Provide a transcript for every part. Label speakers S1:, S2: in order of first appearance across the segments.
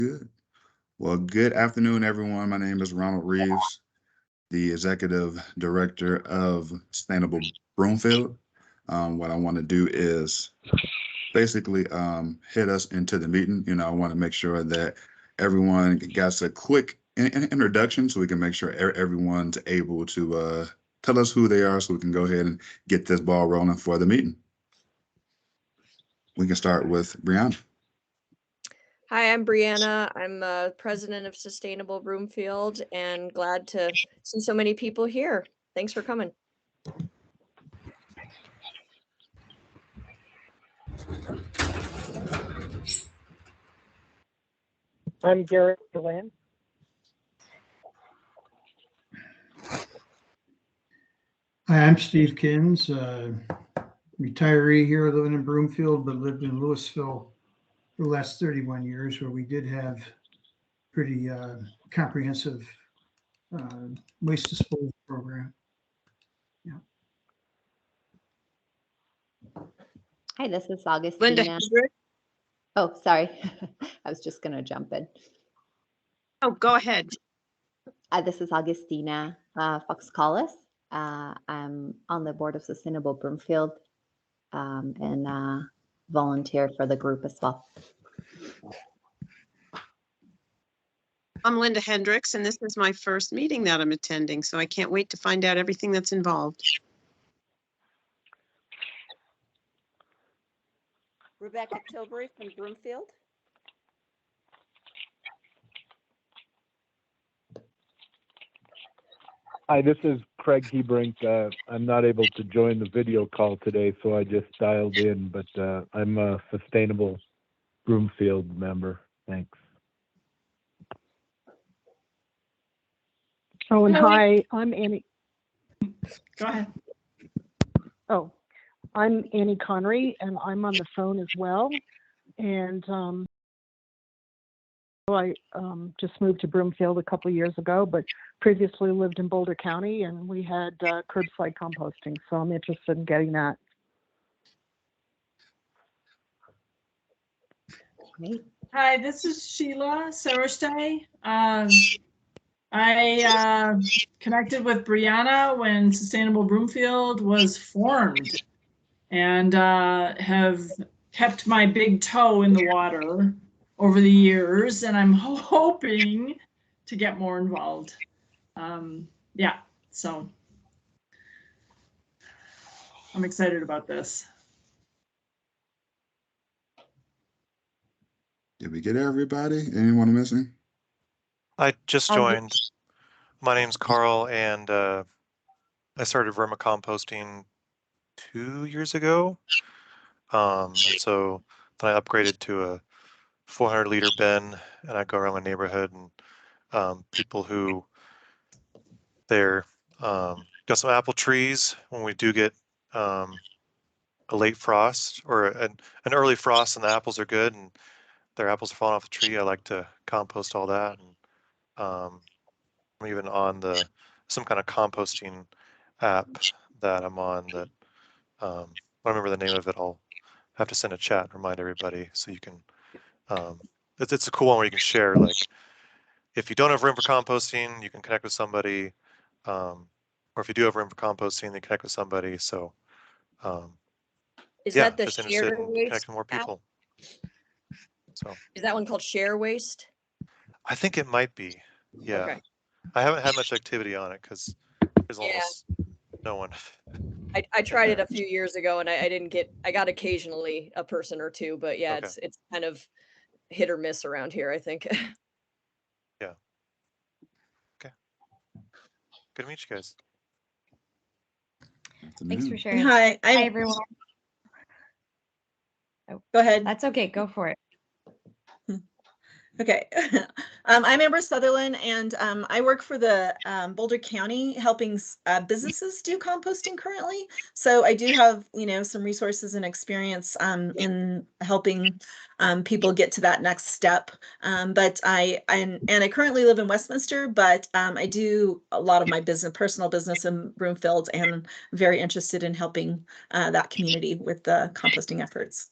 S1: Good. Well, good afternoon, everyone. My name is Ronald Reeves, the Executive Director of Sustainable Broomfield. What I want to do is basically hit us into the meeting. I want to make sure that everyone gets a quick introduction so we can make sure everyone's able to tell us who they are so we can go ahead and get this ball rolling for the meeting. We can start with Brianna.
S2: Hi, I'm Brianna. I'm president of Sustainable Broomfield and glad to see so many people here. Thanks for coming.
S3: I'm Garrett Deland.
S4: Hi, I'm Steve Kins, retiree here living in Broomfield, but lived in Louisville for the last 31 years, where we did have pretty comprehensive waste disposal program. Yeah.
S5: Hi, this is Augustina.
S6: Linda Hendricks.
S5: Oh, sorry. I was just going to jump in.
S6: Oh, go ahead.
S5: This is Augustina Fox-Collis. I'm on the board of Sustainable Broomfield and volunteer for the group as well.
S6: I'm Linda Hendricks, and this is my first meeting that I'm attending, so I can't wait to find out everything that's involved.
S7: Rebecca Tilbury from Broomfield.
S8: Hi, this is Craig Hebrink. I'm not able to join the video call today, so I just dialed in, but I'm a Sustainable Broomfield member. Thanks.
S3: Oh, and hi, I'm Annie.
S6: Go ahead.
S3: Oh, I'm Annie Connery, and I'm on the phone as well. And I just moved to Broomfield a couple of years ago, but previously lived in Boulder County, and we had curbside composting, so I'm interested in getting that.
S5: Great.
S9: Hi, this is Sheila Severstay. I connected with Brianna when Sustainable Broomfield was formed and have kept my big toe in the water over the years, and I'm hoping to get more involved. Yeah, so I'm excited about this.
S1: Did we get everybody? Anyone missing?
S10: I just joined. My name's Carl, and I started vermicomposting 2 years ago. And so then I upgraded to a 400-liter bin, and I go around my neighborhood and people who they're got some apple trees. When we do get a late frost or an early frost and the apples are good and their apples are falling off the tree, I like to compost all that. And I'm even on some kind of composting app that I'm on that I don't remember the name of it. I'll have to send a chat and remind everybody so you can it's a cool one where you can share, like if you don't have room for composting, you can connect with somebody, or if you do have room for composting, then connect with somebody. So
S2: Is
S10: yeah,
S2: that the
S10: just interested
S2: Share
S10: in
S2: Waste
S10: connecting more
S2: app?
S10: people. So
S2: Is that one called Share Waste?
S10: I think it might be. Yeah.
S2: Okay.
S10: I haven't had much activity on it because there's
S2: Yeah.
S10: almost no one.
S2: I tried it a few years ago and I didn't get, I got occasionally a person or two, but yeah,
S10: Okay.
S2: it's kind of hit or miss around here, I think.
S10: Yeah. Okay. Good to meet you guys.
S11: Thanks for sharing.
S7: Hi,
S11: Hi, everyone. Oh,
S7: go ahead.
S11: that's okay. Go for it.
S7: Okay. I'm Amber Sutherland, and I work for the Boulder County helping businesses do composting currently. So I do have, some resources and experience in helping people get to that next step. But I currently live in Westminster, but I do a lot of my personal business in Broomfield, and very interested in helping that community with the composting efforts.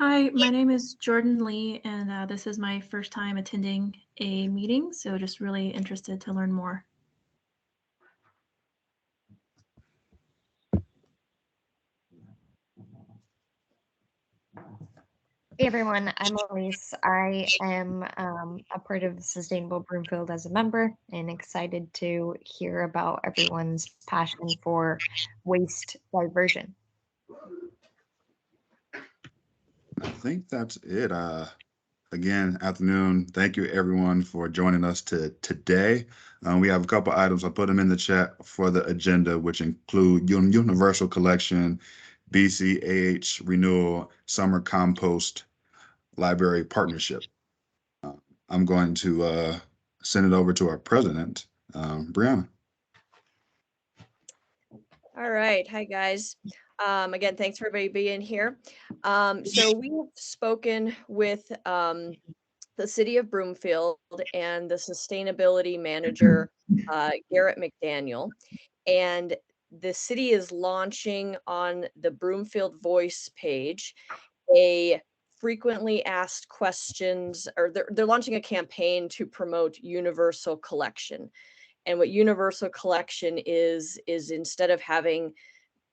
S11: Hi, my name is Jordan Lee, and this is my first time attending a meeting, so just really interested to learn more.
S12: Hey everyone, I'm Elise. I am a part of Sustainable Broomfield as a member and excited to hear about everyone's passion for waste diversion.
S1: I think that's it. Again, afternoon. Thank you everyone for joining us today. We have a couple items. I put them in the chat for the agenda, which include universal collection, BCAH renewal, summer compost, library partnership. I'm going to send it over to our president, Brianna.
S2: All right. Hi, guys. Again, thanks for everybody being here. So we have spoken with the city of Broomfield and the sustainability manager, Garrett McDaniel. And the city is launching on the Broomfield Voice page a frequently asked questions, or they're launching a campaign to promote universal collection. And what universal collection is instead of having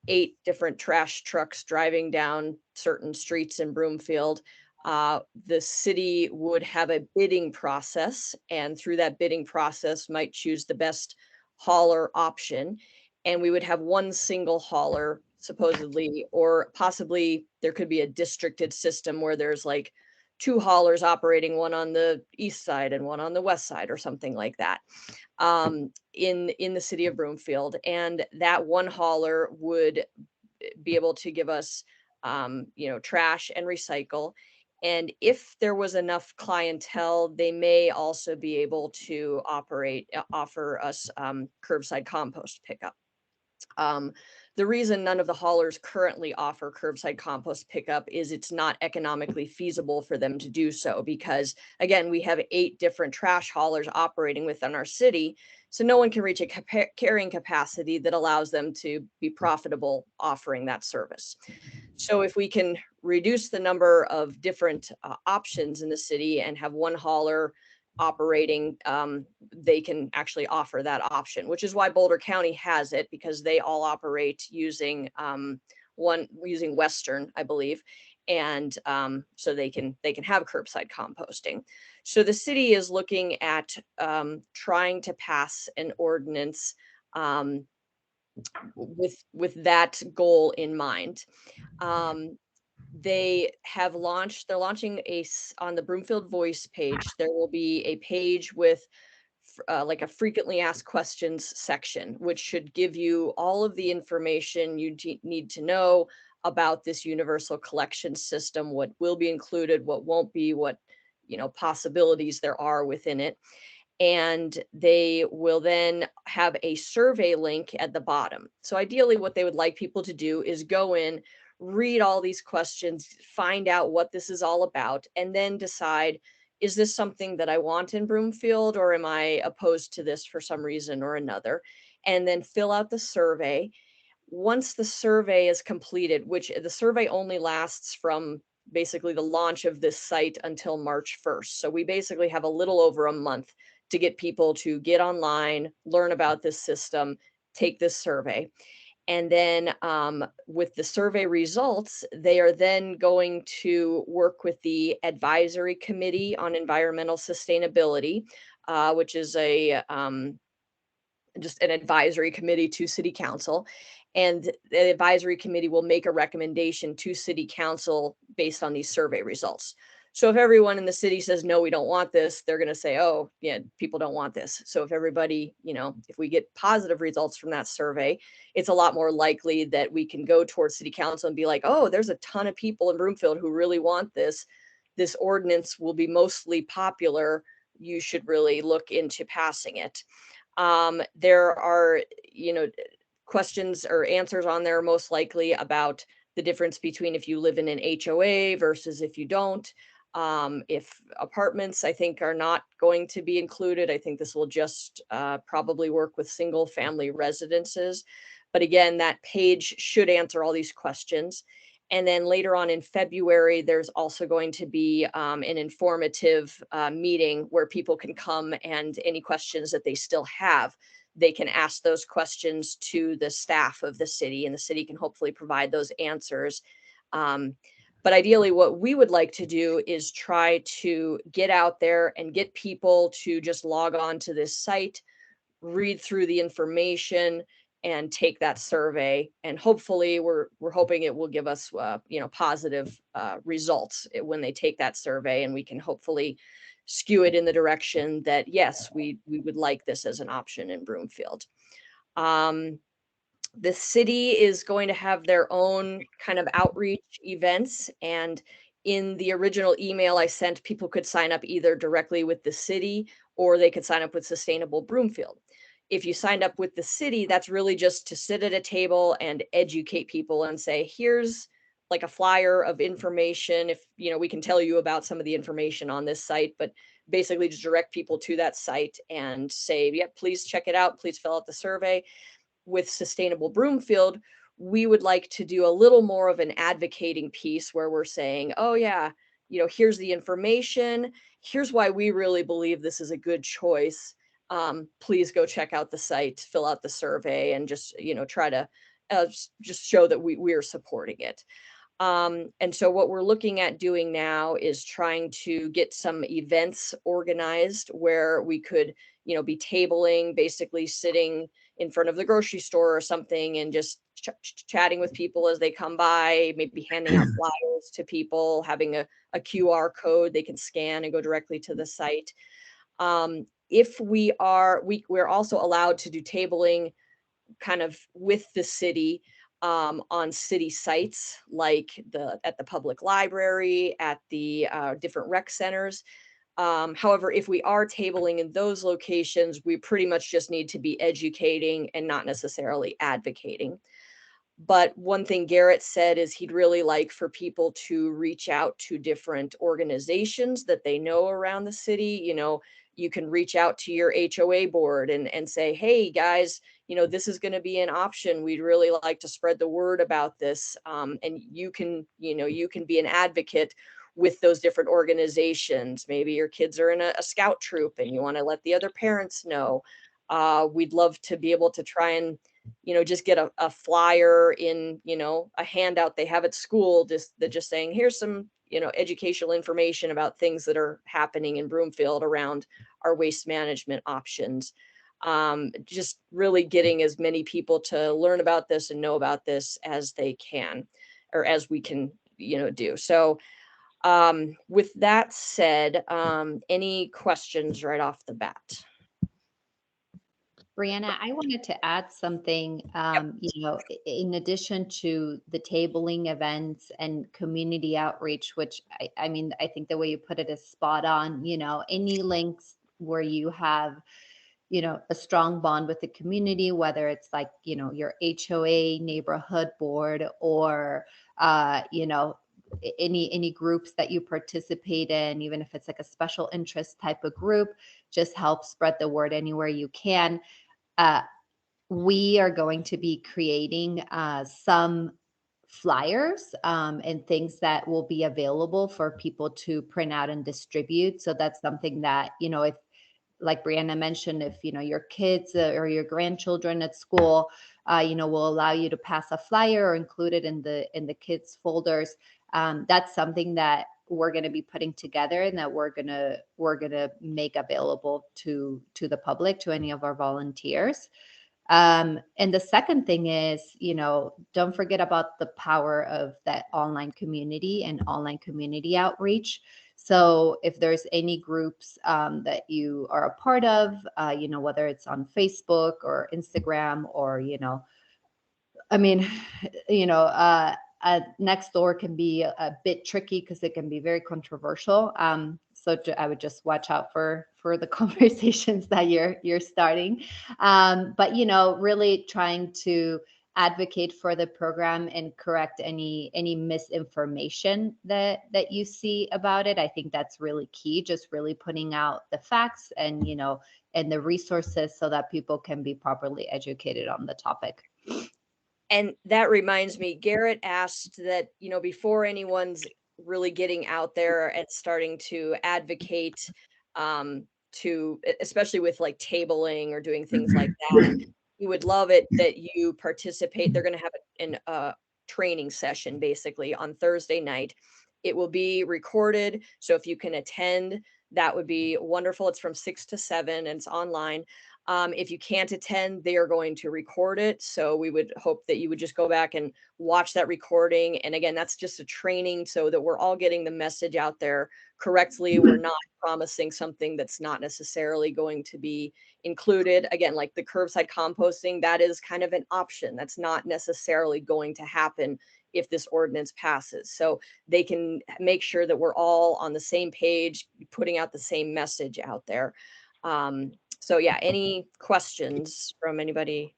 S2: 8 different trash trucks driving down certain streets in Broomfield, the city would have a bidding process, and through that bidding process might choose the best hauler option. And we would have one single hauler, supposedly, or possibly there could be a districted system where there's like 2 haulers operating, one on the east side and one on the west side or something like that, in the city of Broomfield. And that one hauler would be able to give us, trash and recycle. And if there was enough clientele, they may also be able to offer us curbside compost pickup. The reason none of the haulers currently offer curbside compost pickup is it's not economically feasible for them to do so, because again, we have 8 different trash haulers operating within our city. So no one can reach a carrying capacity that allows them to be profitable offering that service. So if we can reduce the number of different options in the city and have one hauler operating, they can actually offer that option, which is why Boulder County has it, because they all operate using using Western, I believe. And so they can have curbside composting. So the city is looking at trying to pass an ordinance with that goal in mind. They're launching on the Broomfield Voice page. There will be a page with like a frequently asked questions section, which should give you all of the information you need to know about this universal collection system, what will be included, what won't be, what possibilities there are within it. And they will then have a survey link at the bottom. So ideally what they would like people to do is go in, read all these questions, find out what this is all about, and then decide, is this something that I want in Broomfield, or am I opposed to this for some reason or another? And then fill out the survey. Once the survey is completed, which the survey only lasts from basically the launch of this site until March 1st. So we basically have a little over a month to get people to get online, learn about this system, take this survey. And then with the survey results, they are then going to work with the Advisory Committee on Environmental Sustainability, which is just an advisory committee to City Council. And the advisory committee will make a recommendation to City Council based on these survey results. So if everyone in the city says, no, we don't want this, they're going to say, oh, yeah, people don't want this. So if everybody, if we get positive results from that survey, it's a lot more likely that we can go towards City Council and be like, oh, there's a ton of people in Broomfield who really want this. This ordinance will be mostly popular. You should really look into passing it. There are, questions or answers on there most likely about the difference between if you live in an HOA versus if you don't. If apartments, I think, are not going to be included. I think this will just probably work with single family residences. But again, that page should answer all these questions. And then later on in February, there's also going to be an informative meeting where people can come, and any questions that they still have, they can ask those questions to the staff of the city, and the city can hopefully provide those answers. But ideally, what we would like to do is try to get out there and get people to just log on to this site, read through the information, and take that survey. And hopefully, we're hoping it will give us positive results when they take that survey, and we can hopefully skew it in the direction that yes, we would like this as an option in Broomfield. The city is going to have their own kind of outreach events, and in the original email I sent, people could sign up either directly with the city or they could sign up with Sustainable Broomfield. If you signed up with the city, that's really just to sit at a table and educate people and say, here's like a flyer of information. If we can tell you about some of the information on this site, but basically just direct people to that site and say, yeah, please check it out, please fill out the survey. With Sustainable Broomfield, we would like to do a little more of an advocating piece where we're saying, oh yeah, here's the information, here's why we really believe this is a good choice. Please go check out the site, fill out the survey, and just try to just show that we're supporting it. And so what we're looking at doing now is trying to get some events organized where we could be tabling, basically sitting in front of the grocery store or something, and just chatting with people as they come by, maybe handing out flyers to people, having a QR code they can scan and go directly to the site. If we're also allowed to do tabling kind of with the city on city sites, like at the public library, at the different rec centers. However, if we are tabling in those locations, we pretty much just need to be educating and not necessarily advocating. But one thing Garrett said is he'd really like for people to reach out to different organizations that they know around the city. You can reach out to your HOA board and say, hey guys, this is going to be an option. We'd really like to spread the word about this. And you can be an advocate with those different organizations. Maybe your kids are in a scout troop and you want to let the other parents know. We'd love to be able to try and just get a flyer in, a handout they have at school, just saying, here's some, educational information about things that are happening in Broomfield around our waste management options. Just really getting as many people to learn about this and know about this as they can, or as we can, do. So with that said, any questions right off the bat?
S5: Brianna, I wanted to add something, in addition to the tabling events and community outreach, which I mean, I think the way you put it is spot on. Any links where you have, a strong bond with the community, whether it's like, your HOA neighborhood board or, any groups that you participate in, even if it's like a special interest type of group, just help spread the word anywhere you can. We are going to be creating some flyers and things that will be available for people to print out and distribute. So that's something that, if, like Brianna mentioned, if, your kids or your grandchildren at school, will allow you to pass a flyer or include it in the kids folders. That's something that we're going to be putting together and that we're going to make available to the public, to any of our volunteers. And the second thing is, don't forget about the power of that online community and online community outreach. So if there's any groups that you are a part of, whether it's on Facebook or Instagram or, I mean, Nextdoor can be a bit tricky because it can be very controversial. So I would just watch out for the conversations that you're starting. But really trying to advocate for the program and correct any misinformation that you see about it. I think that's really key. Just really putting out the facts and and the resources so that people can be properly educated on the topic.
S2: And that reminds me, Garrett asked that, before anyone's really getting out there and starting to advocate, especially with like tabling or doing things like that, we would love it that you participate. They're going to have a training session basically on Thursday night. It will be recorded. So if you can attend, that would be wonderful. It's from 6 to 7 and it's online. If you can't attend, they are going to record it. So we would hope that you would just go back and watch that recording. And again, that's just a training so that we're all getting the message out there correctly. We're not promising something that's not necessarily going to be included. Again, like the curbside composting, that is kind of an option. That's not necessarily going to happen if this ordinance passes. So they can make sure that we're all on the same page, putting out the same message out there. So yeah, any questions from anybody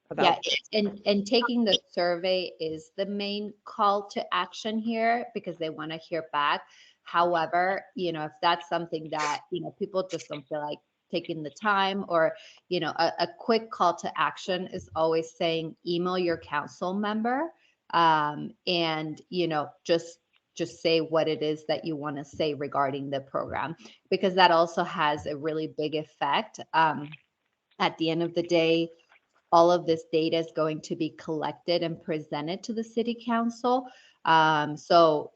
S2: about
S5: and taking the survey is the main call to action here because they want to hear back. However, if that's something that, people just don't feel like taking the time, or, a quick call to action is always saying, email your council member, and, just say what it is that you want to say regarding the program, because that also has a really big effect. At the end of the day, all of this data is going to be collected and presented to the city council. So,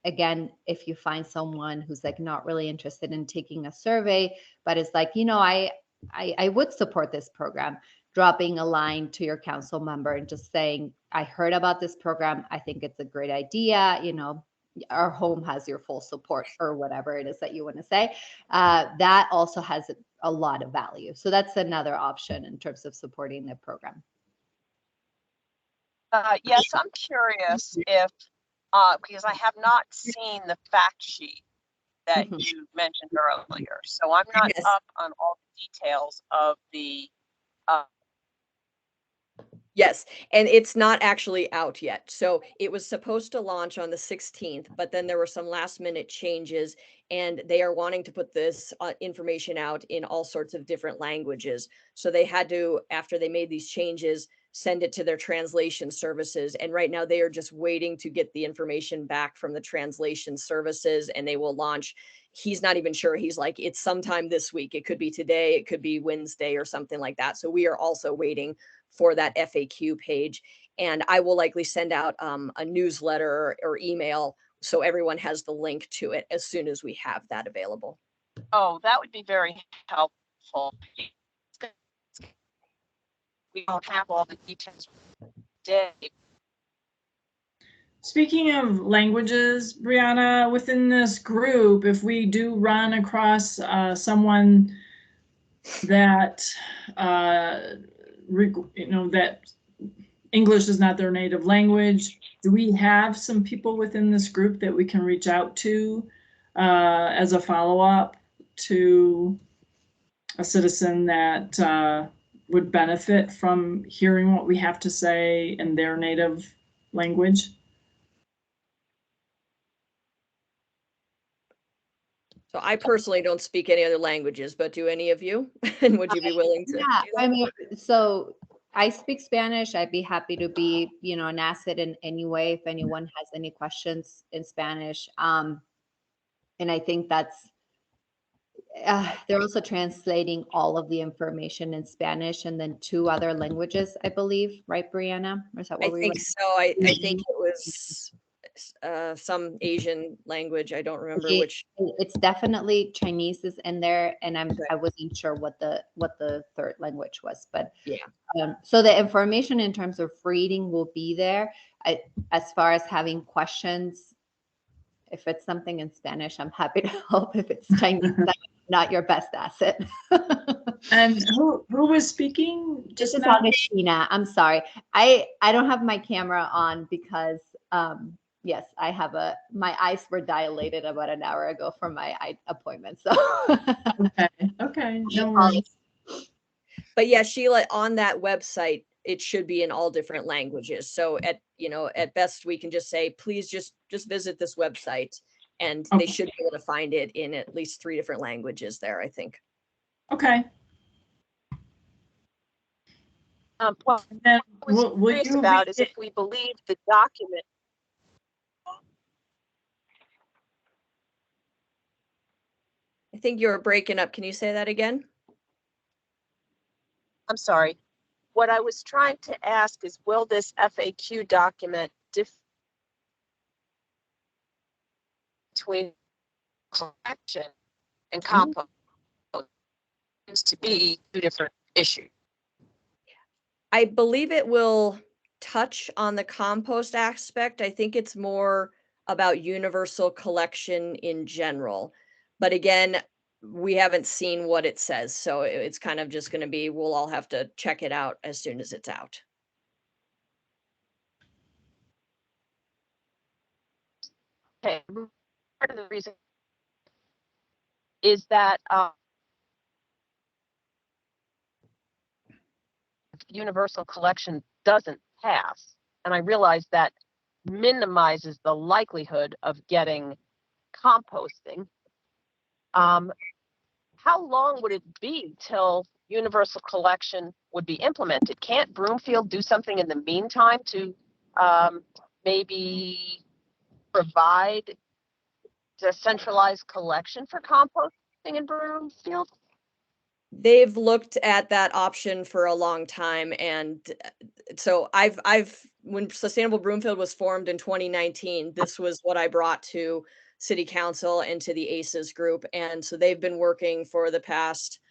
S5: again, if you find someone who's like not really interested in taking a survey, but it's like, I would support this program, dropping a line to your council member and just saying, I heard about this program. I think it's a great idea. Our home has your full support, or whatever it is that you want to say. That also has a lot of value. So that's another option in terms of supporting the program.
S6: Yes, I'm curious if, because I have not seen the fact sheet that you mentioned earlier. So I'm not up on all the details of the
S2: Yes, and it's not actually out yet. So it was supposed to launch on the 16th, but then there were some last minute changes, and they are wanting to put this information out in all sorts of different languages. So they had to, after they made these changes, send it to their translation services. And right now they are just waiting to get the information back from the translation services, and they will launch. He's not even sure. He's like, it's sometime this week. It could be today. It could be Wednesday or something like that. So we are also waiting for that FAQ page. And I will likely send out a newsletter or email so everyone has the link to it as soon as we have that available.
S6: Oh, that would be very helpful. We don't have all the details today.
S9: Speaking of languages, Brianna, within this group, if we do run across someone that that English is not their native language, do we have some people within this group that we can reach out to as a follow-up to a citizen that would benefit from hearing what we have to say in their native language?
S2: So I personally don't speak any other languages, but do any of you? And would you be willing to?
S5: Yeah, I mean, so I speak Spanish. I'd be happy to be, an asset in any way if anyone has any questions in Spanish. And I think that's, they're also translating all of the information in Spanish and then 2 other languages, I believe, right, Brianna? Or is that what
S2: I think so. I think it was some Asian language. I don't remember which.
S5: It's definitely Chinese is in there, and I wasn't sure what the 3rd language was, but
S2: yeah.
S5: So the information in terms of reading will be there. As far as having questions, if it's something in Spanish, I'm happy to help. If it's Chinese, that's not your best asset.
S9: And who was speaking just
S5: This is
S9: now?
S5: Augustina. I'm sorry. I don't have my camera on because yes, I have my eyes were dilated about an hour ago from my eye appointment. So
S9: okay. No worries.
S2: But yeah, Sheila, on that website, it should be in all different languages. So at best we can just say, please just visit this website, and they should be able to find it in at least 3 different languages there, I think.
S9: Okay.
S6: Well,
S9: And then
S6: what I was
S9: will
S6: curious
S9: you
S6: about
S9: be,
S6: is if we believe the document.
S2: I think you were breaking up. Can you say that again?
S6: I'm sorry. What I was trying to ask is, will this FAQ document between collection and compost seems to be two different issues?
S2: I believe it will touch on the compost aspect. I think it's more about universal collection in general. But again, we haven't seen what it says. So it's kind of just going to be, we'll all have to check it out as soon as it's out.
S6: Okay, part of the reason is that universal collection doesn't pass, and I realize that minimizes the likelihood of getting composting. How long would it be till universal collection would be implemented? Can't Broomfield do something in the meantime to maybe provide decentralized collection for composting in Broomfield?
S2: They've looked at that option for a long time, and so when Sustainable Broomfield was formed in 2019, this was what I brought to City Council and to the ACES group, and so they've been working for the past,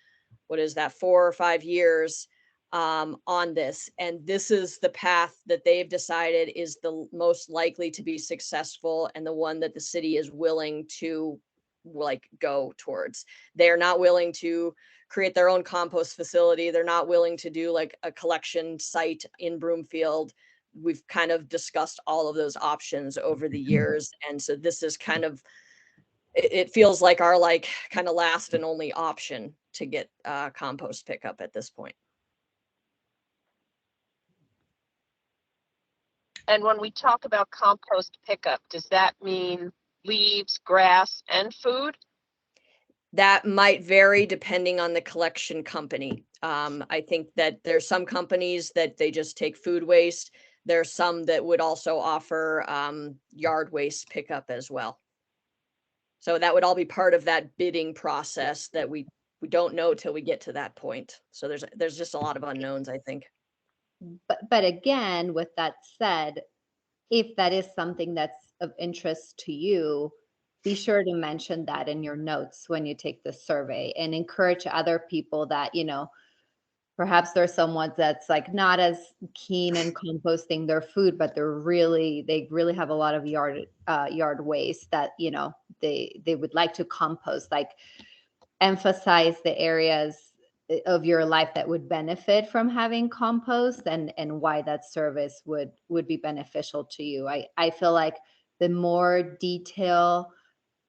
S2: what is that, 4 or 5 years on this, and this is the path that they've decided is the most likely to be successful and the one that the city is willing to go towards. They're not willing to create their own compost facility. They're not willing to do like a collection site in Broomfield. We've kind of discussed all of those options over the years. And so this is kind of, it feels like our kind of last and only option to get compost pickup at this point.
S6: And when we talk about compost pickup, does that mean leaves, grass, and food?
S2: That might vary depending on the collection company. I think that there's some companies that they just take food waste. There's some that would also offer yard waste pickup as well. So that would all be part of that bidding process that we don't know till we get to that point. So there's just a lot of unknowns, I think.
S5: But again, with that said, if that is something that's of interest to you, be sure to mention that in your notes when you take the survey and encourage other people that, perhaps there's someone that's like not as keen in composting their food, but they really have a lot of yard waste that, they would like to compost, like emphasize the areas of your life that would benefit from having compost and why that service would be beneficial to you. I feel like the more detail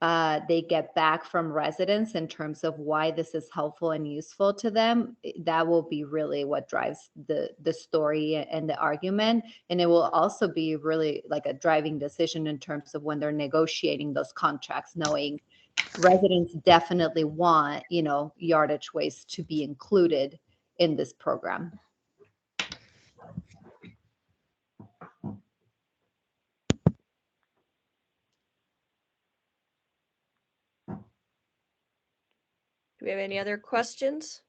S5: they get back from residents in terms of why this is helpful and useful to them, that will be really what drives the story and the argument. And it will also be really like a driving decision in terms of when they're negotiating those contracts, knowing residents definitely want, yardage waste to be included in this program.
S2: Do we have any other questions?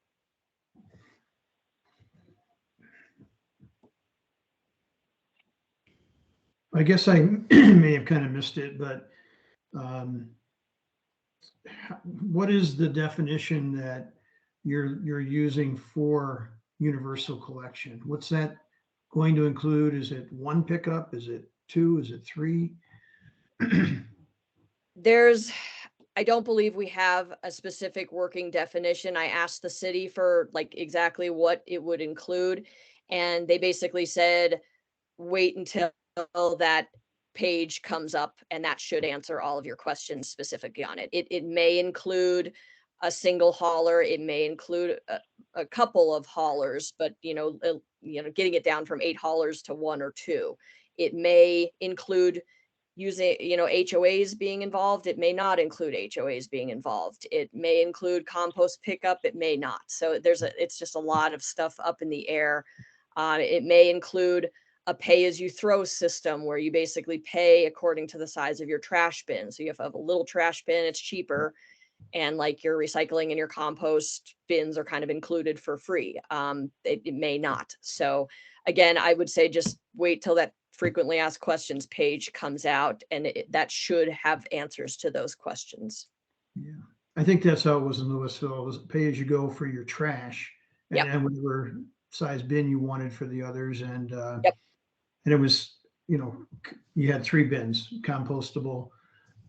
S4: I guess I may have kind of missed it, but what is the definition that you're using for universal collection? What's that going to include? Is it one pickup? Is it two? Is it three?
S2: I don't believe we have a specific working definition. I asked the city for exactly what it would include, and they basically said, wait until that page comes up and that should answer all of your questions specifically on it. It may include a single hauler. It may include a couple of haulers, but getting it down from 8 haulers to 1 or 2. It may include using, HOAs being involved. It may not include HOAs being involved. It may include compost pickup. It may not. So it's just a lot of stuff up in the air It may include a pay-as-you-throw system where you basically pay according to the size of your trash bin. So you have a little trash bin, it's cheaper, and like your recycling and your compost bins are kind of included for free. It may not. So again, I would say just wait till that frequently asked questions page comes out, and that should have answers to those questions.
S4: Yeah, I think that's how it was in Louisville. It was pay as you go for your trash, and
S2: Yep.
S4: then whatever size bin you wanted for the others, and
S2: Yep.
S4: and it was, you had 3 bins: compostable,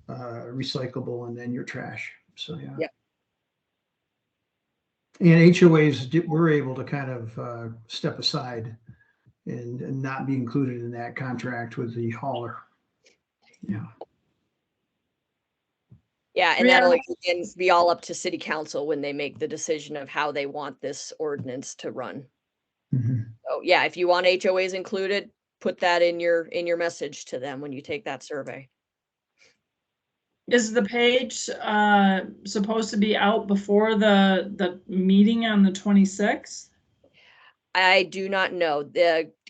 S4: recyclable, and then your trash. So yeah.
S2: Yep.
S4: And HOAs were able to kind of step aside and not be included in that contract with the hauler. Yeah.
S2: Yeah, and that'll again be all up to city council when they make the decision of how they want this ordinance to run.
S4: Mhm.
S2: So yeah, if you want HOAs included, put that in your message to them when you take that survey.
S9: Is the page supposed to be out before the meeting on the 26th?
S2: I do not know.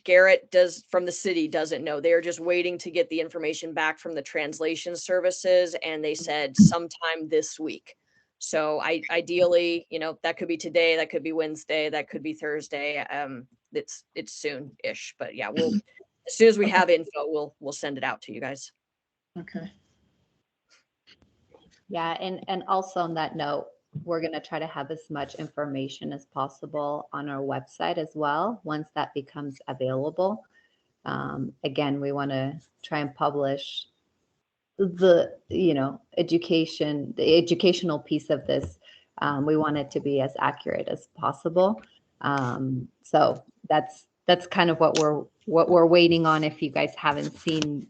S2: Garrett from the city doesn't know. They are just waiting to get the information back from the translation services, and they said sometime this week. So ideally, that could be today, that could be Wednesday, that could be Thursday. It's soon-ish, but yeah, as soon as we have info, we'll send it out to you guys.
S9: Okay.
S5: Yeah, and also on that note, we're going to try to have as much information as possible on our website as well once that becomes available. Again, we want to try and publish the educational piece of this. We want it to be as accurate as possible. So that's kind of what we're waiting on. If you guys haven't seen,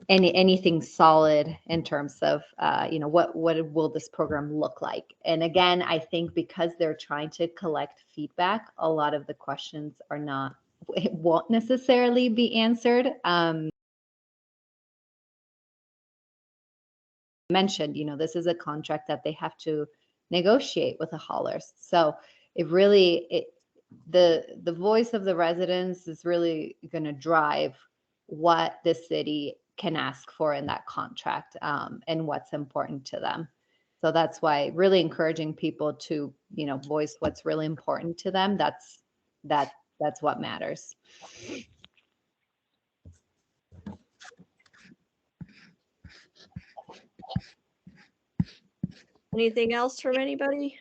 S5: anything solid in terms of what will this program look like. And again, I think because they're trying to collect feedback, a lot of the questions won't necessarily be answered. Mentioned, this is a contract that they have to negotiate with the haulers, so the voice of the residents is really going to drive what the city can ask for in that contract, and what's important to them. So that's why really encouraging people to, voice what's really important to them. That's what matters.
S2: Anything else from anybody?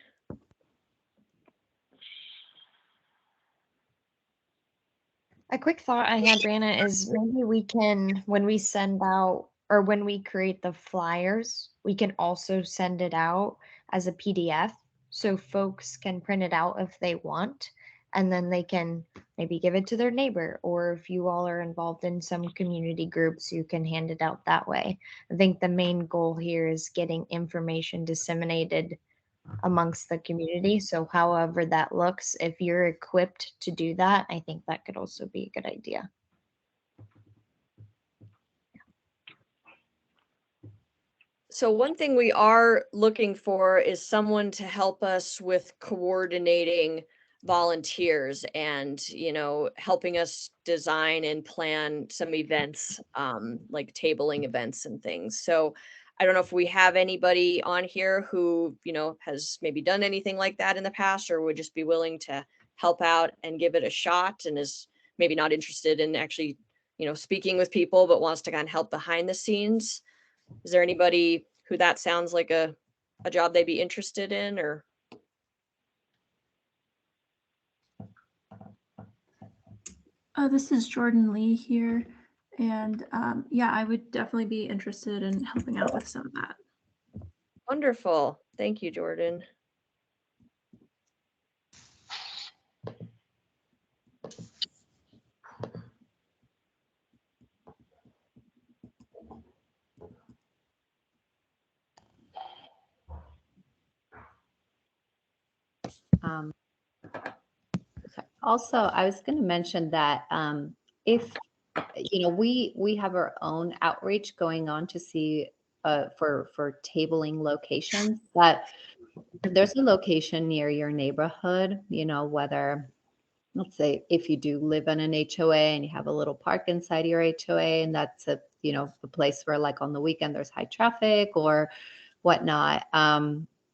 S12: A quick thought I had, Brianna, is maybe we can, when we send out or when we create the flyers, we can also send it out as a PDF so folks can print it out if they want, and then they can maybe give it to their neighbor, or if you all are involved in some community groups, you can hand it out that way. I think the main goal here is getting information disseminated amongst the community. So however that looks, if you're equipped to do that, I think that could also be a good idea.
S2: So one thing we are looking for is someone to help us with coordinating volunteers and, helping us design and plan some events, like tabling events and things. So I don't know if we have anybody on here who, has maybe done anything like that in the past, or would just be willing to help out and give it a shot, and is maybe not interested in actually, speaking with people, but wants to kind of help behind the scenes. Is there anybody who that sounds like a job they'd be interested in, or?
S11: This is Jordan Lee here. And yeah, I would definitely be interested in helping out with some of that.
S2: Wonderful. Thank you, Jordan.
S5: Also, I was going to mention that if we have our own outreach going on to see for tabling locations, that if there's a location near your neighborhood, whether let's say if you do live in an HOA and you have a little park inside your HOA, and that's a, you know, a place where like on the weekend there's high traffic or whatnot,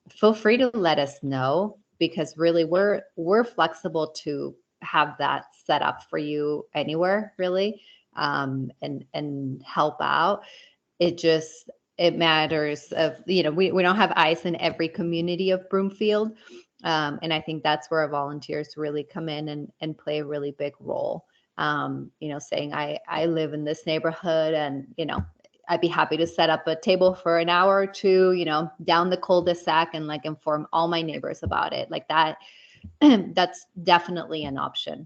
S5: feel free to let us know, because really we're flexible to have that set up for you anywhere really, and help out. It matters of, you know, we don't have eyes in every community of Broomfield. And I think that's where our volunteers really come in and play a really big role. You know, saying I live in this neighborhood, and, you know, I'd be happy to set up a table for an hour or two, you know, down the cul-de-sac, and like inform all my neighbors about it. Like that, that's definitely an option.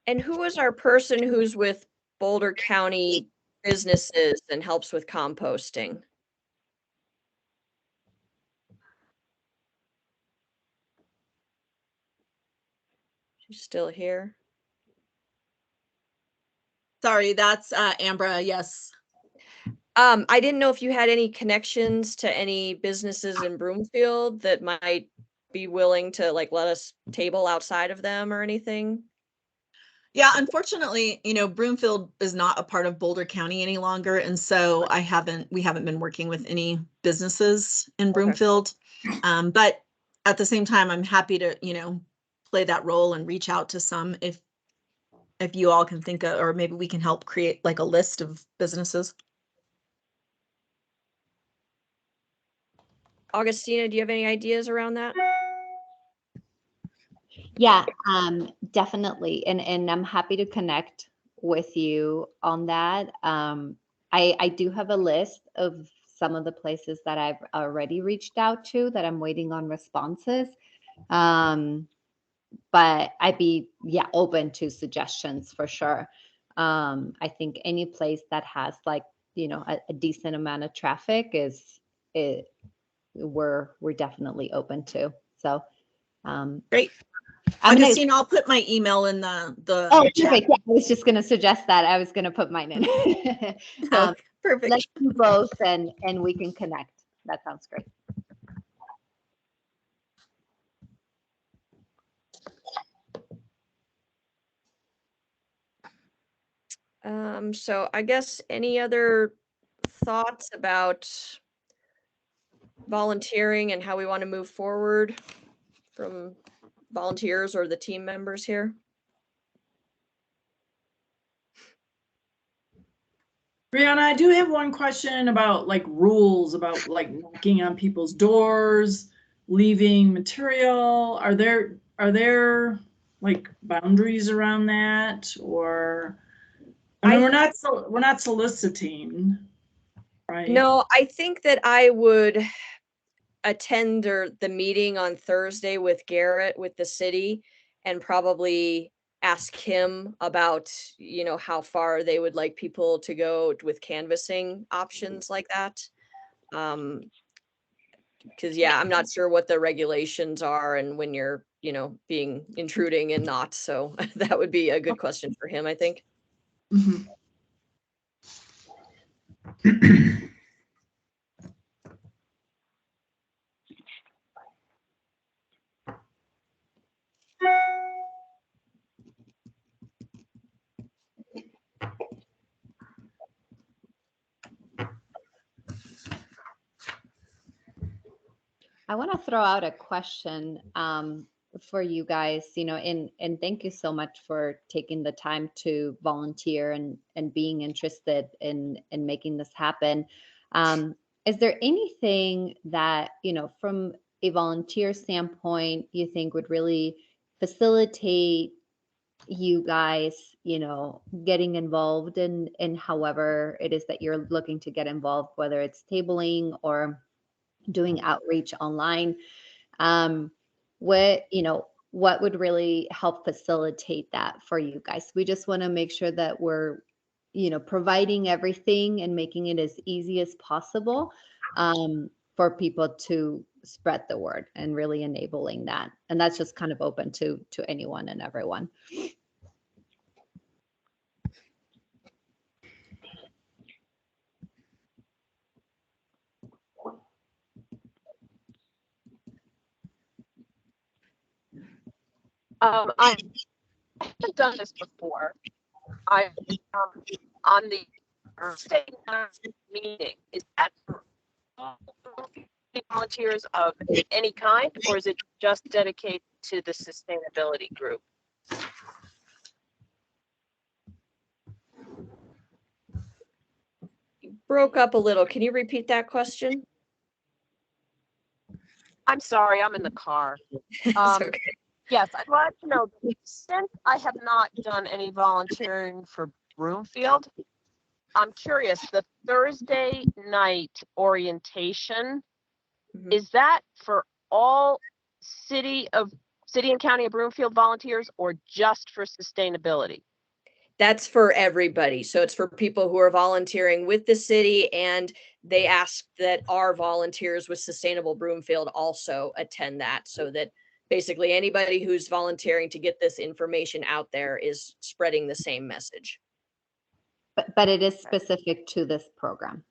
S2: And who is our person who's with Boulder County businesses and helps with composting? She's still here.
S7: Sorry, that's Ambra. Yes.
S2: I didn't know if you had any connections to any businesses in Broomfield that might be willing to like let us table outside of them or anything.
S7: Yeah, unfortunately, you know, Broomfield is not a part of Boulder County any longer, and so we haven't been working with any businesses in Broomfield. But at the same time, I'm happy to, you know, play that role and reach out to some if you all can think of, or maybe we can help create like a list of businesses.
S2: Augustina, do you have any ideas around that?
S5: Yeah, definitely. And I'm happy to connect with you on that. I do have a list of some of the places that I've already reached out to that I'm waiting on responses. But I'd be, yeah, open to suggestions for sure. I think any place that has like, you know, a decent amount of traffic we're definitely open to. So
S7: great. Augustine, I'll put my email in the
S5: Oh,
S7: chat.
S5: perfect. Yeah, I was just going to suggest that. I was going to put mine in.
S7: Perfect.
S5: Let's do both, and we can connect. That sounds great.
S2: So I guess any other thoughts about volunteering and how we want to move forward from volunteers or the team members here?
S9: Brianna, I do have one question about like rules about like knocking on people's doors, leaving material. Are there like boundaries around that, or I mean, we're not soliciting, right?
S2: No, I think that I would attend the meeting on Thursday with Garrett with the city and probably ask him about, you know, how far they would like people to go with canvassing options like that. Because yeah, I'm not sure what the regulations are and when you're, you know, being intruding and not. So that would be a good question for him, I think.
S9: Mm-hmm.
S5: I want to throw out a question for you guys, you know, and thank you so much for taking the time to volunteer and being interested in making this happen. Is there anything that, you know, from a volunteer standpoint, you think would really facilitate you guys, you know, getting involved in however it is that you're looking to get involved, whether it's tabling or doing outreach online? What, you know, what would really help facilitate that for you guys? We just want to make sure that we're, you know, providing everything and making it as easy as possible for people to spread the word and really enabling that. And that's just kind of open to anyone and everyone.
S6: I haven't done this before. I on the state meeting. Is that for all volunteers of any kind, or is it just dedicated to the sustainability group?
S2: You broke up a little. Can you repeat that question?
S6: I'm sorry, I'm in the car.
S2: Okay.
S6: Yes, I'd like to know, since I have not done any volunteering for Broomfield, I'm curious, the Thursday night orientation, is that for all city and county of Broomfield volunteers or just for sustainability?
S2: That's for everybody. So it's for people who are volunteering with the city, and they ask that our volunteers with Sustainable Broomfield also attend that, so that basically anybody who's volunteering to get this information out there is spreading the same message.
S5: But it is specific to this program.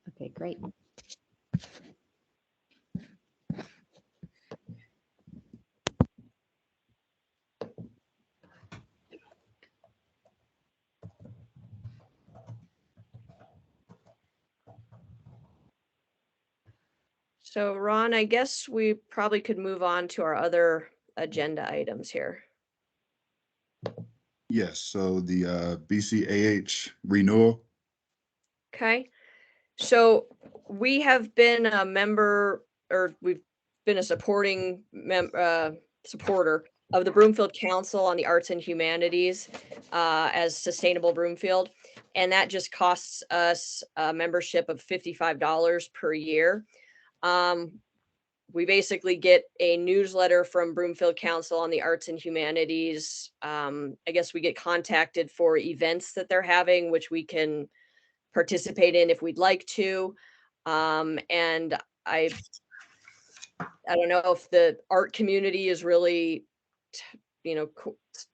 S5: Okay, great.
S2: So Ron, I guess we probably could move on to our other agenda items here.
S1: Yes, so the BCAH renewal.
S2: Okay. So we have been a member, or we've been a supporter of the Broomfield Council on the Arts and Humanities as Sustainable Broomfield. And that just costs us a membership of $55 per year. We basically get a newsletter from Broomfield Council on the Arts and Humanities. I guess we get contacted for events that they're having, which we can participate in if we'd like to. And I don't know if the art community is really,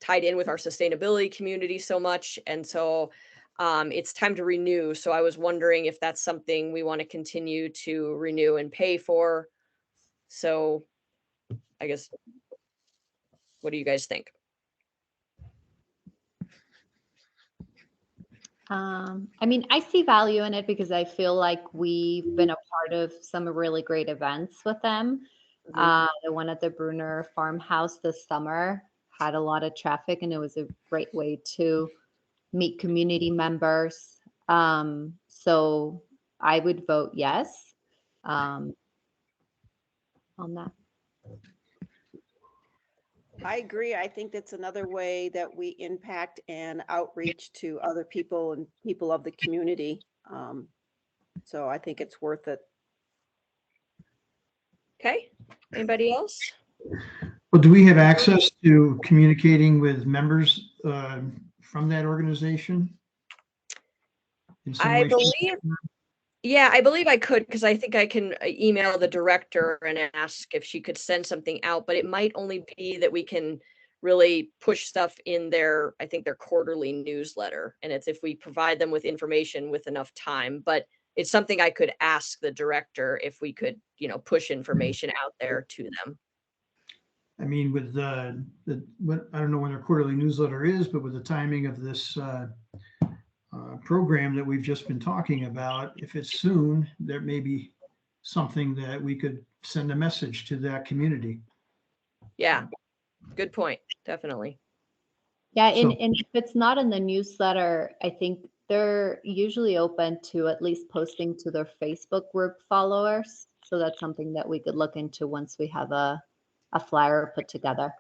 S2: tied in with our sustainability community so much. And so it's time to renew. So I was wondering if that's something we want to continue to renew and pay for. So I guess, what do you guys think?
S5: I mean, I see value in it because I feel like we've been a part of some really great events with them. The one at the Brunner farmhouse this summer had a lot of traffic, and it was a great way to meet community members. So I would vote yes on that.
S13: I agree. I think that's another way that we impact and outreach to other people and people of the community. So I think it's worth it.
S2: Okay. Anybody else?
S4: Well, do we have access to communicating with members from that organization?
S2: I believe, yeah, I believe I could, because I think I can email the director and ask if she could send something out, but it might only be that we can really push stuff in their, I think their quarterly newsletter. And it's if we provide them with information with enough time, but it's something I could ask the director if we could, push information out there to them.
S4: I mean, with I don't know when their quarterly newsletter is, but with the timing of this program that we've just been talking about, if it's soon, there may be something that we could send a message to that community.
S2: Yeah, good point. Definitely.
S5: Yeah, and if it's not in the newsletter, I think they're usually open to at least posting to their Facebook group followers. So that's something that we could look into once we have a flyer put together.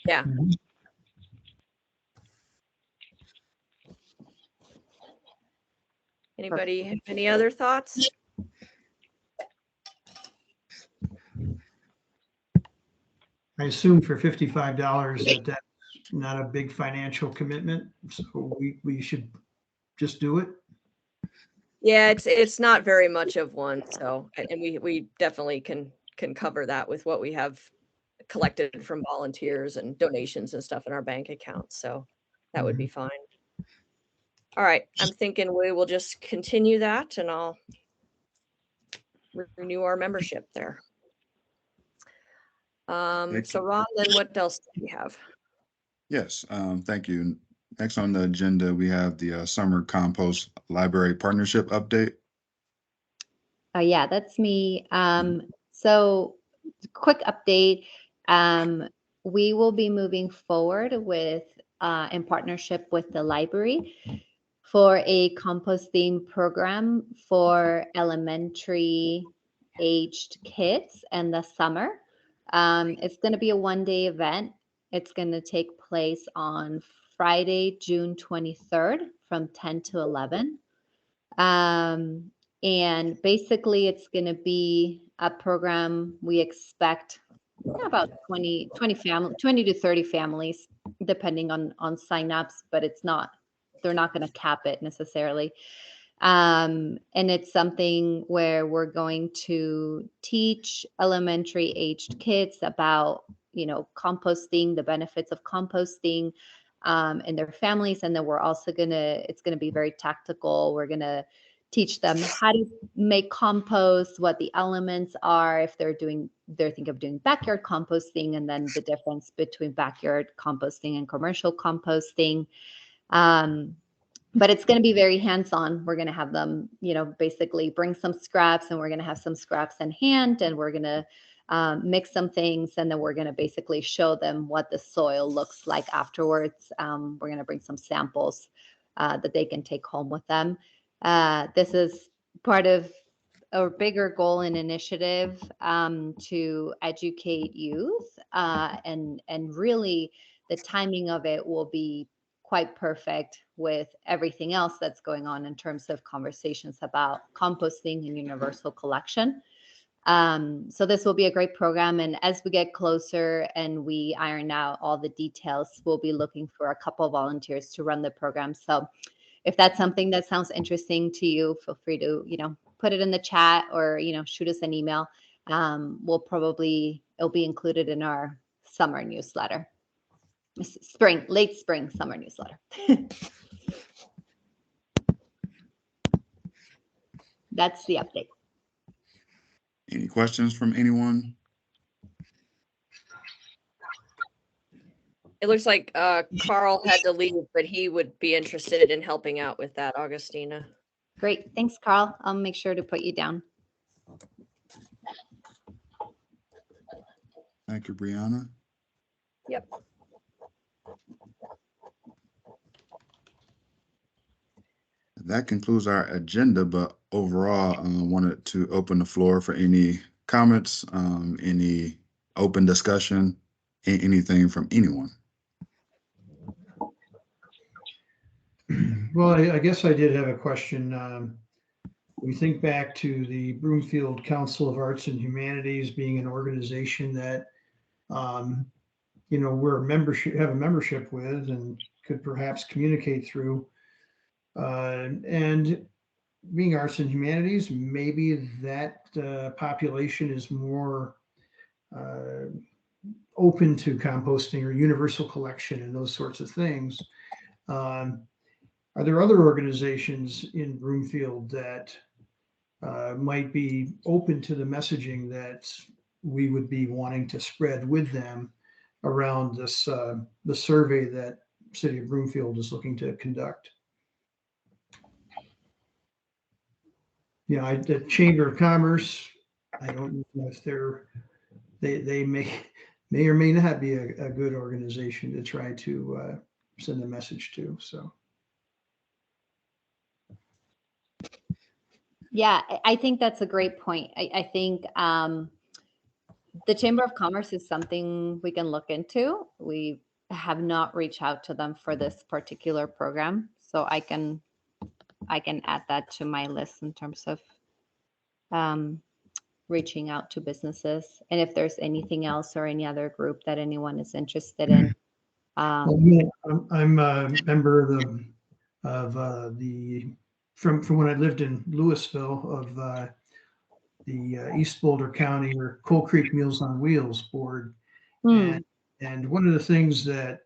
S2: Yeah. Anybody have any other thoughts?
S4: I assume for $55 that's not a big financial commitment, so we should just do it.
S2: Yeah, it's not very much of one. So, and we definitely can cover that with what we have collected from volunteers and donations and stuff in our bank account. So that would be fine. All right, I'm thinking we will just continue that, and I'll renew our membership there.
S1: Thank
S2: So
S1: you.
S2: Ron, then what else do we have?
S1: Yes, thank you. Next on the agenda, we have the Summer Compost Library Partnership Update.
S5: Yeah, that's me. So quick update. We will be moving forward with, in partnership with the library for a composting program for elementary aged kids in the summer. It's going to be a one-day event. It's going to take place on Friday, June 23rd from 10 to 11. And basically it's going to be a program we expect about 20 to 30 families, depending on signups, but they're not going to cap it necessarily. And it's something where we're going to teach elementary aged kids about, composting, the benefits of composting, and their families. And then we're also it's going to be very tactical. We're going to teach them how to make compost, what the elements are, if they're thinking of doing backyard composting, and then the difference between backyard composting and commercial composting. But it's going to be very hands-on. We're going to have them, basically bring some scraps, and we're going to have some scraps in hand, and we're going to mix some things, and then we're going to basically show them what the soil looks like afterwards. We're going to bring some samples that they can take home with them. This is part of a bigger goal and initiative to educate youth, and really the timing of it will be quite perfect with everything else that's going on in terms of conversations about composting and universal collection. So this will be a great program. And as we get closer and we iron out all the details, we'll be looking for a couple of volunteers to run the program. So if that's something that sounds interesting to you, feel free to, put it in the chat or, shoot us an email. It'll be included in our summer newsletter. Late spring summer newsletter. That's the update.
S1: Any questions from anyone?
S2: It looks like Carl had to leave, but he would be interested in helping out with that, Augustina.
S5: Great. Thanks, Carl. I'll make sure to put you down.
S1: Thank you, Brianna.
S2: Yep.
S1: That concludes our agenda, but overall, I wanted to open the floor for any comments, any open discussion, anything from anyone.
S4: Well, I guess I did have a question. We think back to the Broomfield Council of Arts and Humanities being an organization that, we're have a membership with and could perhaps communicate through. And being arts and humanities, maybe that population is more open to composting or universal collection and those sorts of things. Are there other organizations in Broomfield that might be open to the messaging that we would be wanting to spread with them around this the survey that City of Broomfield is looking to conduct? The Chamber of Commerce, I don't know if they may or may not be a good organization to try to send a message to. So.
S5: Yeah, I think that's a great point. I think the Chamber of Commerce is something we can look into. We have not reached out to them for this particular program, so I can add that to my list in terms of reaching out to businesses. And if there's anything else or any other group that anyone is interested in.
S4: I'm a member of the from when I lived in Louisville of the East Boulder County or Coal Creek Meals on Wheels board. And one of the things that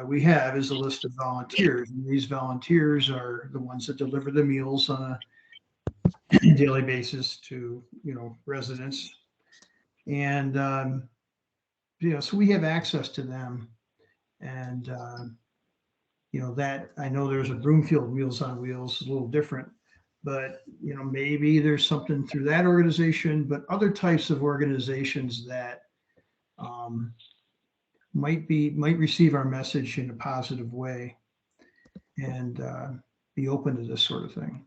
S4: we have is a list of volunteers. And these volunteers are the ones that deliver the meals on daily basis to, residents. And, so we have access to them. And, that I know there's a Broomfield Wheels on Wheels, a little different, but, maybe there's something through that organization, but other types of organizations that might receive our message in a positive way and be open to this sort of thing.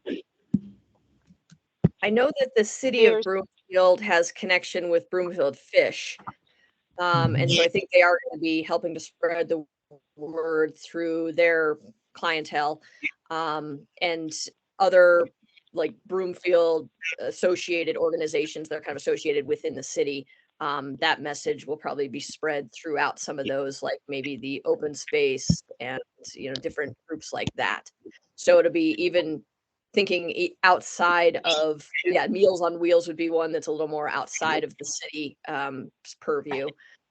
S2: I know that the city of
S6: There's-
S2: Broomfield has connection with Broomfield Fish. And so I think they are going to be helping to spread the word through their clientele, and other like Broomfield associated organizations that are kind of associated within the city. That message will probably be spread throughout some of those, like maybe the open space and, different groups like that. So it'll be even thinking outside of, Meals on Wheels would be one that's a little more outside of the city purview.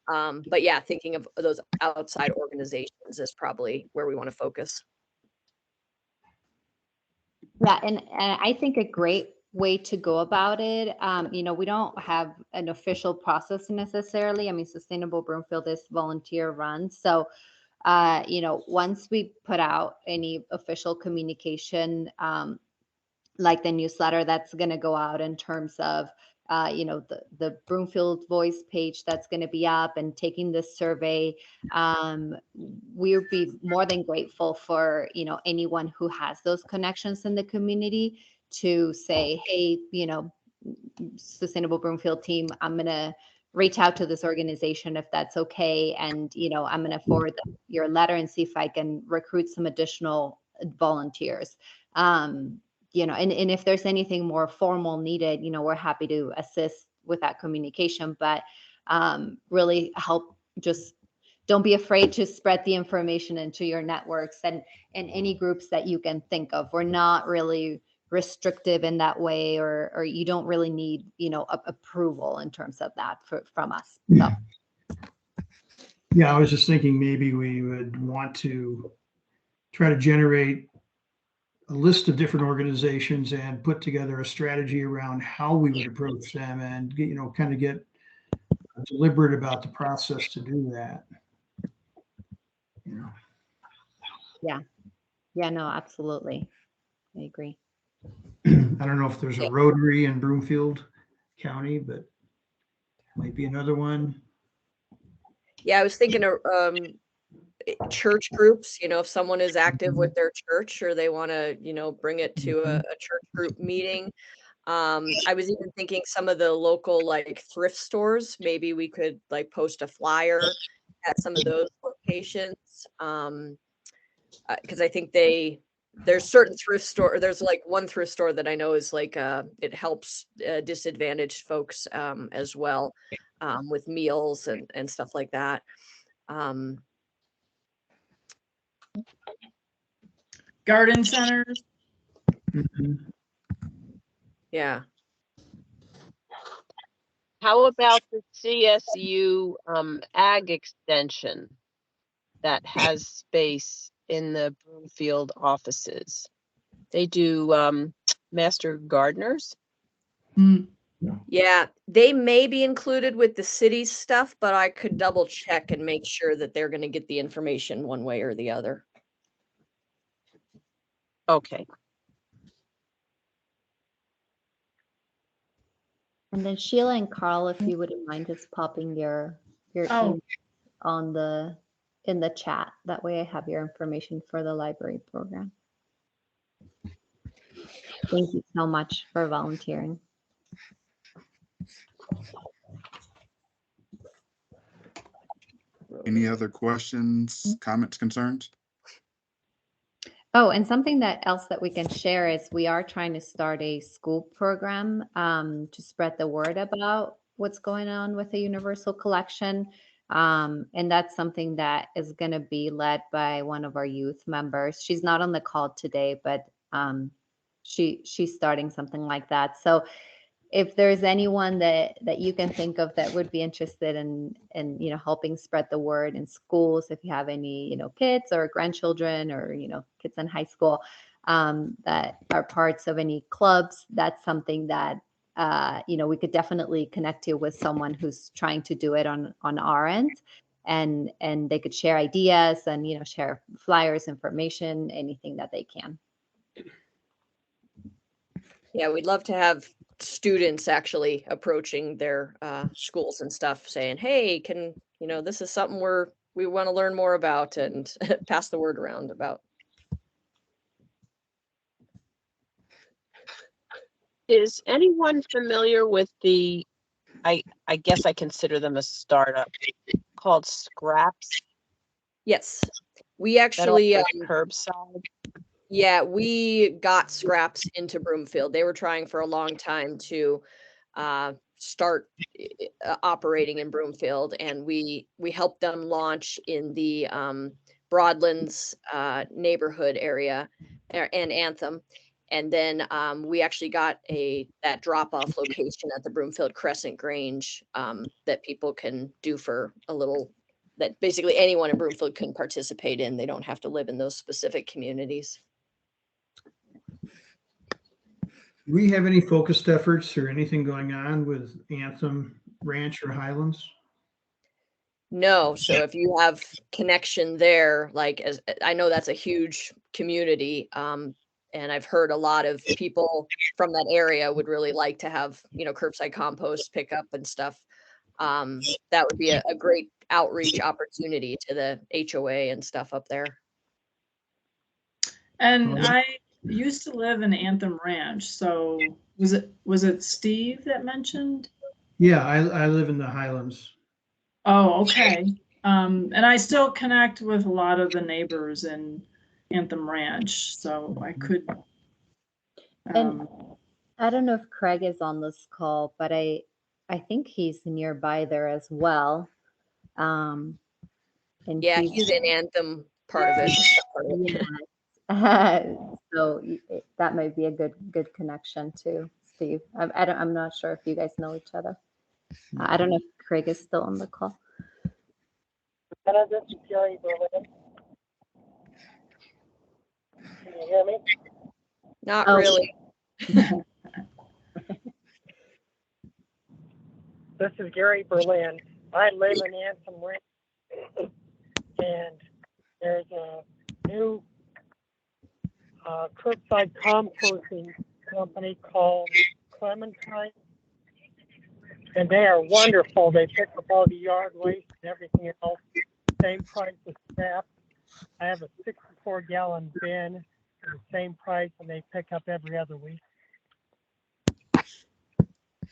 S2: But yeah, thinking of those outside organizations is probably where we want to focus.
S5: Yeah, and I think a great way to go about it, we don't have an official process necessarily. I mean, Sustainable Broomfield is volunteer run. So, once we put out any official communication, like the newsletter that's going to go out in terms of, the Broomfield Voice page that's going to be up and taking this survey, we'll be more than grateful for, anyone who has those connections in the community to say, hey, Sustainable Broomfield team, I'm going to reach out to this organization if that's okay. And, I'm going to forward your letter and see if I can recruit some additional volunteers. And if there's anything more formal needed, we're happy to assist with that communication, but really help, just don't be afraid to spread the information into your networks and any groups that you can think of. We're not really restrictive in that way, or you don't really need, approval in terms of that from us. So.
S4: Yeah, I was just thinking maybe we would want to try to generate a list of different organizations and put together a strategy around how we would approach them and kind of get deliberate about the process to do that.
S5: Yeah, no, absolutely. I agree.
S4: I don't know if there's a Rotary in Broomfield County, but might be another one.
S2: Yeah, I was thinking of church groups, if someone is active with their church or they want to, bring it to a church group meeting. I was even thinking some of the local like thrift stores, maybe we could like post a flyer at some of those locations. Because I think there's certain thrift store, there's like one thrift store that I know is like it helps disadvantaged folks as well, with meals and stuff like that.
S9: Garden centers.
S2: Yeah.
S6: How about the CSU Ag Extension that has space in the Broomfield offices? They do master gardeners.
S2: Yeah, they may be included with the city's stuff, but I could double check and make sure that they're going to get the information one way or the other.
S6: Okay.
S5: And then Sheila and Carl, if you wouldn't mind just popping your email in the chat. That way I have your information for the library program. Thank you so much for volunteering.
S1: Any other questions, comments, concerns?
S5: Oh, and something else that we can share is we are trying to start a school program to spread the word about what's going on with the Universal Collection. And that's something that is going to be led by one of our youth members. She's not on the call today, but she's starting something like that. So if there's anyone that you can think of that would be interested in helping spread the word in schools, if you have any kids or grandchildren or kids in high school, that are parts of any clubs, that's something that we could definitely connect you with someone who's trying to do it on our end, and they could share ideas and share flyers, information, anything that they can.
S2: Yeah, we'd love to have students actually approaching their schools and stuff, saying, "Hey, this is something we want to learn more about," and pass the word around about.
S6: Is anyone familiar with I guess I consider them a startup, called Scraps?
S2: Yes, we actually
S6: curbside.
S2: Yeah, we got Scraps into Broomfield. They were trying for a long time to start operating in Broomfield, and we helped them launch in the Broadlands neighborhood area and Anthem. And then we actually got that drop-off location at the Broomfield Crescent Grange that people can do for a little, that basically anyone in Broomfield can participate in. They don't have to live in those specific communities.
S4: Do we have any focused efforts or anything going on with Anthem Ranch or Highlands?
S2: No, so if you have connection there, as I know that's a huge community, and I've heard a lot of people from that area would really like to have, curbside compost pickup and stuff. That would be a great outreach opportunity to the HOA and stuff up there.
S9: And I used to live in Anthem Ranch, so was it Steve that mentioned?
S4: Yeah, I live in the Highlands.
S9: Oh, okay. And I still connect with a lot of the neighbors in Anthem Ranch, so I could.
S5: And I don't know if Craig is on this call, but I think he's nearby there as well. And
S2: yeah, he's in Anthem part of it.
S5: So that might be a good connection too, Steve. I'm not sure if you guys know each other. I don't know if Craig is still on the call.
S14: This is Gary Berlin. Can you hear me?
S2: Not really.
S14: This is Gary Berlin. I live in Anthem Ranch, and there's a new curbside composting company called Clementine, and they are wonderful. They pick up all the yard waste and everything else, same price as scrap. I have a 64-gallon bin for the same price, and they pick up every other week.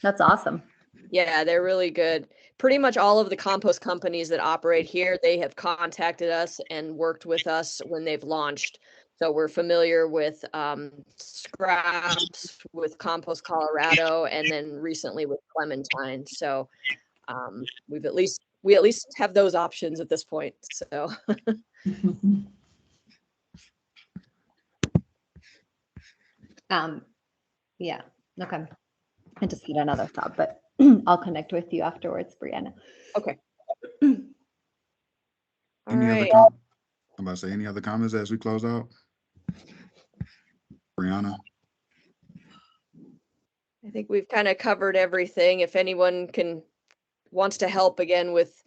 S5: That's awesome.
S2: Yeah, they're really good. Pretty much all of the compost companies that operate here, they have contacted us and worked with us when they've launched. So we're familiar with Scraps, with Compost Colorado, and then recently with Clementine. So we at least have those options at this point. So
S5: yeah, okay. I just need another thought, but I'll connect with you afterwards, Brianna.
S2: Okay.
S1: I'm about to say, any other comments as we close out? Brianna?
S2: I think we've kind of covered everything. If anyone wants to help again with,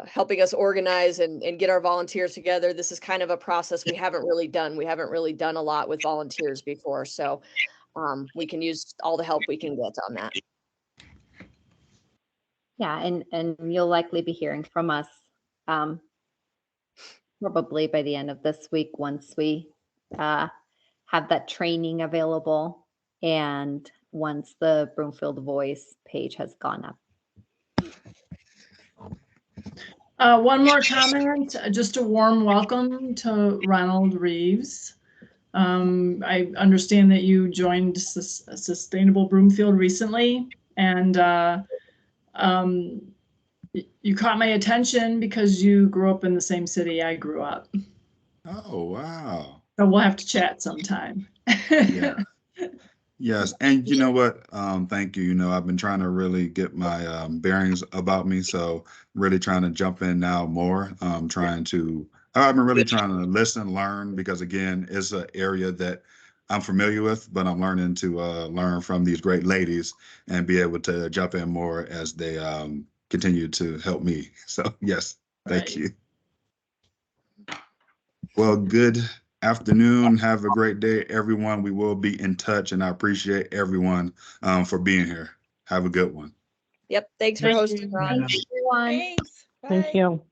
S2: helping us organize and get our volunteers together, this is kind of a process we haven't really done. We haven't really done a lot with volunteers before. So we can use all the help we can get on that.
S5: Yeah, and you'll likely be hearing from us probably by the end of this week once we have that training available and once the Broomfield Voice page has gone up.
S9: One more comment, just a warm welcome to Ronald Reeves. I understand that you joined Sustainable Broomfield recently, and you caught my attention because you grew up in the same city I grew up.
S1: Oh, wow.
S9: So we'll have to chat sometime.
S1: Yeah. Yes. And you know what? Thank you. I've been trying to really get my bearings about me. So really trying to jump in now more, trying to I've been really trying to listen, learn, because again, it's an area that I'm familiar with, but I'm learning to learn from these great ladies and be able to jump in more as they continue to help me. So yes, thank
S9: Right.
S1: you. Well, good afternoon. Have a great day, everyone. We will be in touch, and I appreciate everyone for being here. Have a good one.
S2: Yep. Thanks for
S9: Thank
S2: hosting,
S9: you.
S2: Ron.
S5: Thanks, everyone.
S7: Thanks.
S3: Thank
S7: Bye.
S3: you.